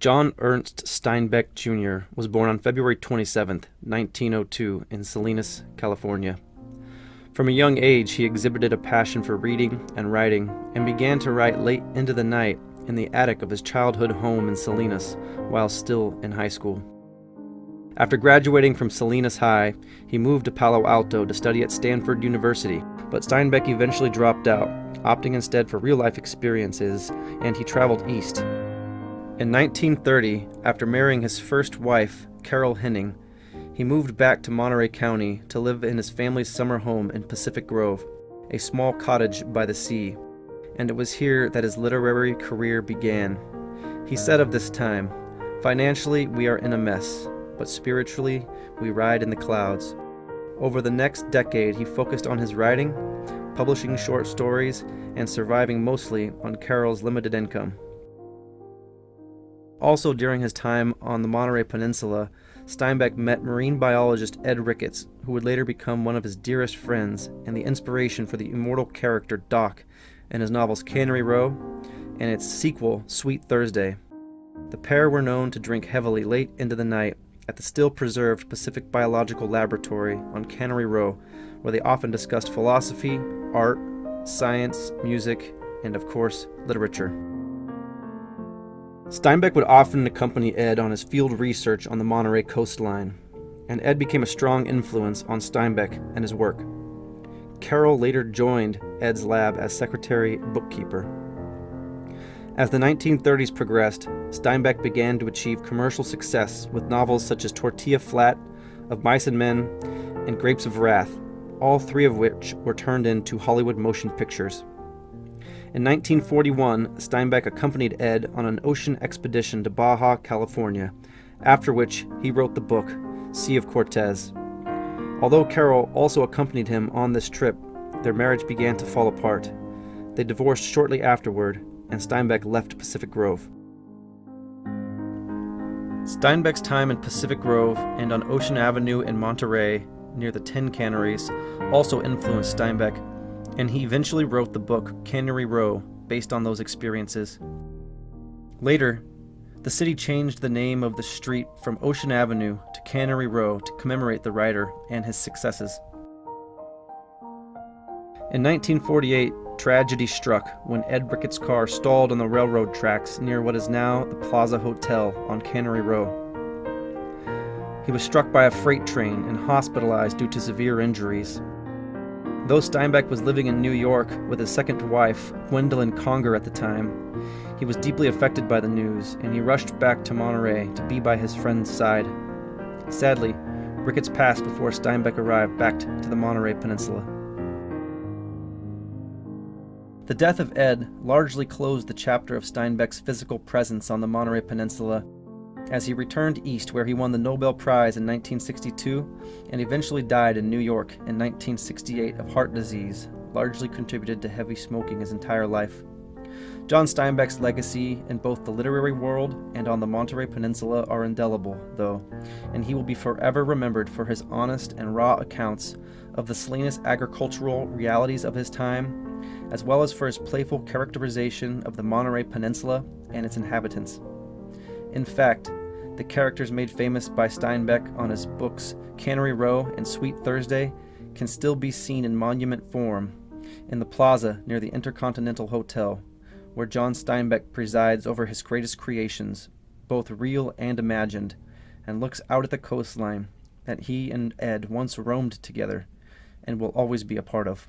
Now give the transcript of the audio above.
John Ernst Steinbeck Jr. was born on February 27, 1902, in Salinas, California. From a young age, he exhibited a passion for reading and writing, and began to write late into the night in the attic of his childhood home in Salinas while still in high school. After graduating from Salinas High, he moved to Palo Alto to study at Stanford University, but Steinbeck eventually dropped out, opting instead for real-life experiences, and he traveled east. In 1930, after marrying his first wife, Carol Henning, he moved back to Monterey County to live in his family's summer home in Pacific Grove, a small cottage by the sea, and it was here that his literary career began. He said of this time, "Financially, we are in a mess, but spiritually, we ride in the clouds." Over the next decade, he focused on his writing, publishing short stories, and surviving mostly on Carol's limited income. Also during his time on the Monterey Peninsula, Steinbeck met marine biologist Ed Ricketts, who would later become one of his dearest friends and the inspiration for the immortal character Doc in his novels Cannery Row and its sequel, Sweet Thursday. The pair were known to drink heavily late into the night at the still-preserved Pacific Biological Laboratory on Cannery Row, where they often discussed philosophy, art, science, music, and of course, literature. Steinbeck would often accompany Ed on his field research on the Monterey coastline, and Ed became a strong influence on Steinbeck and his work. Carol later joined Ed's lab as secretary bookkeeper. As the 1930s progressed, Steinbeck began to achieve commercial success with novels such as Tortilla Flat, Of Mice and Men, and Grapes of Wrath, all three of which were turned into Hollywood motion pictures. In 1941, Steinbeck accompanied Ed on an ocean expedition to Baja, California, after which he wrote the book, Sea of Cortez. Although Carol also accompanied him on this trip, their marriage began to fall apart. They divorced shortly afterward, and Steinbeck left Pacific Grove. Steinbeck's time in Pacific Grove and on Ocean Avenue in Monterey, near the Tin Canneries, also influenced Steinbeck, and he eventually wrote the book Cannery Row based on those experiences. Later, the city changed the name of the street from Ocean Avenue to Cannery Row to commemorate the writer and his successes. In 1948, tragedy struck when Ed Ricketts' car stalled on the railroad tracks near what is now the Plaza Hotel on Cannery Row. He was struck by a freight train and hospitalized due to severe injuries. Though Steinbeck was living in New York with his second wife, Gwendolyn Conger, at the time, he was deeply affected by the news, and he rushed back to Monterey to be by his friend's side. Sadly, Ricketts passed before Steinbeck arrived back to the Monterey Peninsula. The death of Ed largely closed the chapter of Steinbeck's physical presence on the Monterey Peninsula, as he returned east, where he won the Nobel Prize in 1962 and eventually died in New York in 1968 of heart disease, largely contributed to heavy smoking his entire life. John Steinbeck's legacy in both the literary world and on the Monterey Peninsula are indelible, though, and he will be forever remembered for his honest and raw accounts of the Salinas agricultural realities of his time, as well as for his playful characterization of the Monterey Peninsula and its inhabitants. In fact, the characters made famous by Steinbeck on his books Cannery Row and Sweet Thursday can still be seen in monument form in the plaza near the Intercontinental Hotel, where John Steinbeck presides over his greatest creations, both real and imagined, and looks out at the coastline that he and Ed once roamed together and will always be a part of.